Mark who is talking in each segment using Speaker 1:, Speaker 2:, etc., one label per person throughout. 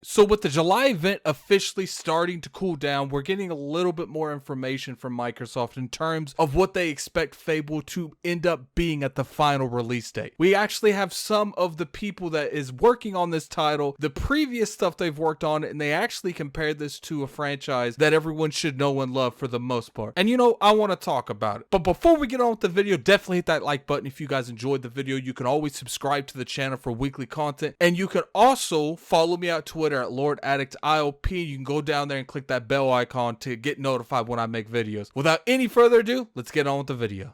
Speaker 1: So with the July event officially starting to cool down, we're getting a little bit more information from Microsoft in terms of what they expect Fable to end up being at the final release date. We actually have some of the people that is working on this title, the previous stuff they've worked on, and they actually compared this to a franchise that everyone should know and love for the most part. And you know, I want to talk about it. But before we get on with the video, definitely hit that like button if you guys enjoyed the video. You can always subscribe to the channel for weekly content, and you can also follow me on Twitter at Lord Addict ILP. You can go down there and click that bell icon to get notified when I make videos. Without any further ado, let's get on with the video.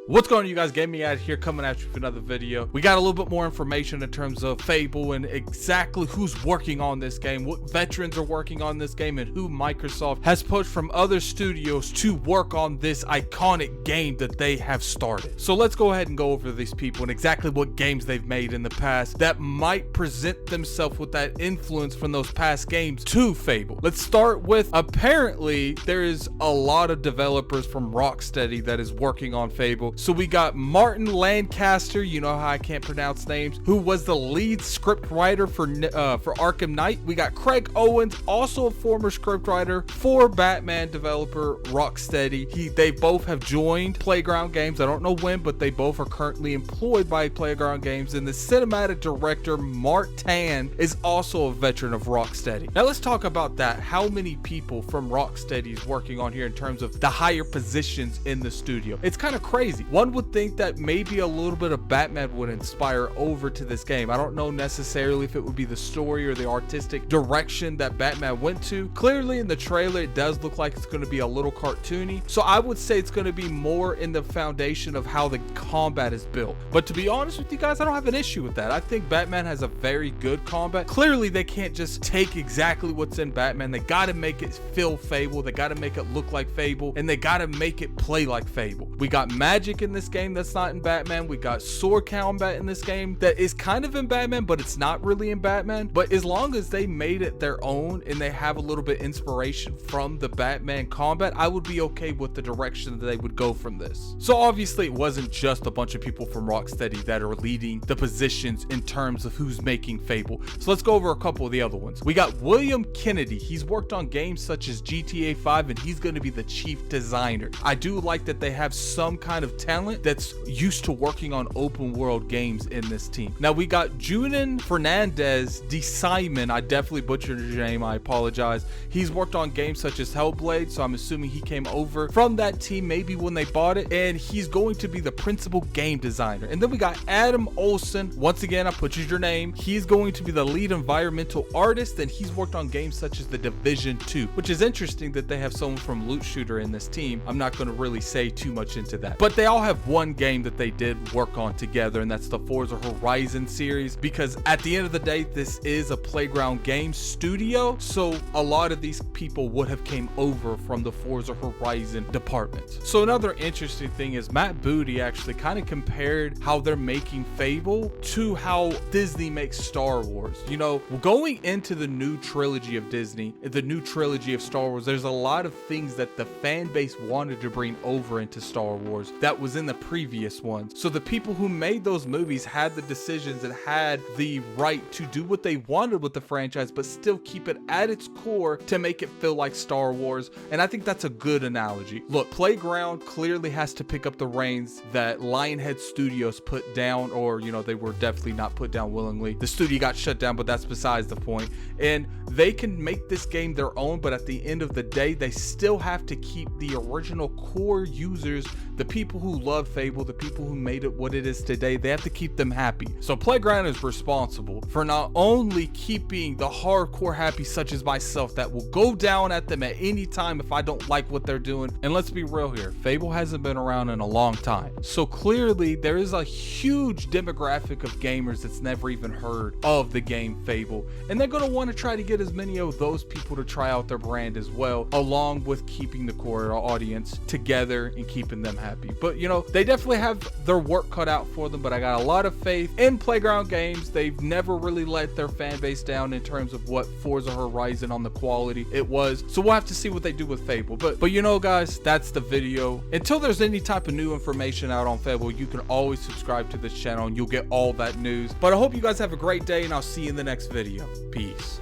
Speaker 1: What's going on, you guys? Gaming Ad here, coming at you for another video. We got a little bit more information in terms of Fable and exactly who's working on this game, what veterans are working on this game, and who Microsoft has pushed from other studios to work on this iconic game that they have started. So let's go ahead and go over these people and exactly what games they've made in the past that might present themselves with that influence from those past games to Fable. Let's start with, apparently there is a lot of developers from Rocksteady that is working on Fable. So we got Martin Lancaster, you know how I can't pronounce names, who was the lead script writer for Arkham Knight. We got Craig Owens, also a former script writer for Batman developer Rocksteady. They both have joined Playground Games. I don't know when, but they both are currently employed by Playground Games. And the cinematic director Martin is also a veteran of Rocksteady. Now let's talk about that. How many people from Rocksteady is working on here in terms of the higher positions in the studio? It's kind of crazy. One would think that maybe a little bit of Batman would inspire over to this game. I don't know necessarily if it would be the story or the artistic direction that Batman went to. Clearly in the trailer, it does look like it's going to be a little cartoony. So I would say it's going to be more in the foundation of how the combat is built. But to be honest with you guys, I don't have an issue with that. I think Batman has a very good combat. Clearly, they can't just take exactly what's in Batman. They got to make it feel Fable. They got to make it look like Fable. And they got to make it play like Fable. We got magic in this game that's not in Batman. We got sword combat in this game that is kind of in Batman, but it's not really in Batman. But as long as they made it their own and they have a little bit inspiration from the Batman combat, I would be okay with the direction that they would go from this. So obviously it wasn't just a bunch of people from Rocksteady that are leading the positions in terms of who's making Fable. So let's go over a couple of the other ones. We got William Kennedy. He's worked on games such as GTA 5 and he's going to be the chief designer. I do like that they have some kind of talent that's used to working on open world games in this team. Now we got Junin Fernandez de Simon. I definitely butchered your name, I apologize. He's worked on games such as Hellblade, so I'm assuming he came over from that team maybe when they bought it, and he's going to be the principal game designer. And then we got Adam Olsen. Once again, I butchered your name. He's going to be the lead environmental artist, and he's worked on games such as The Division 2, which is interesting that they have someone from Loot Shooter in this team. I'm not going to really say too much into that, but they all have one game that they did work on together, and that's the Forza Horizon series, because at the end of the day, this is a Playground Games studio, so a lot of these people would have came over from the Forza Horizon department. So another interesting thing is Matt Booty actually kind of compared how they're making Fable to how Disney makes Star Wars. You know, going into the new trilogy of Disney, the new trilogy of Star Wars, there's a lot of things that the fan base wanted to bring over into Star Wars that was in the previous ones. So the people who made those movies had the decisions and had the right to do what they wanted with the franchise, but still keep it at its core to make it feel like Star Wars. And I think that's a good analogy. Look, Playground clearly has to pick up the reins that Lionhead Studios put down, or, you know, they were definitely not put down willingly. The studio got shut down, but that's besides the point. And they can make this game their own, but at the end of the day, they still have to keep the original core users, the people who love Fable, the people who made it what it is today, they have to keep them happy. So Playground is responsible for not only keeping the hardcore happy, such as myself, that will go down at them at any time if I don't like what they're doing. And let's be real here, Fable hasn't been around in a long time. So clearly there is a huge demographic of gamers that's never even heard of the game Fable. And they're going to want to try to get as many of those people to try out their brand as well, along with keeping the core audience together and keeping them happy. But you know, they definitely have their work cut out for them, but I got a lot of faith in Playground Games. They've never really let their fan base down in terms of what Forza Horizon on the quality it was. So we'll have to see what they do with Fable. But you know, guys, that's the video. Until there's any type of new information out on Fable, you can always subscribe to this channel and you'll get all that news. But I hope you guys have a great day, and I'll see you in the next video. Peace.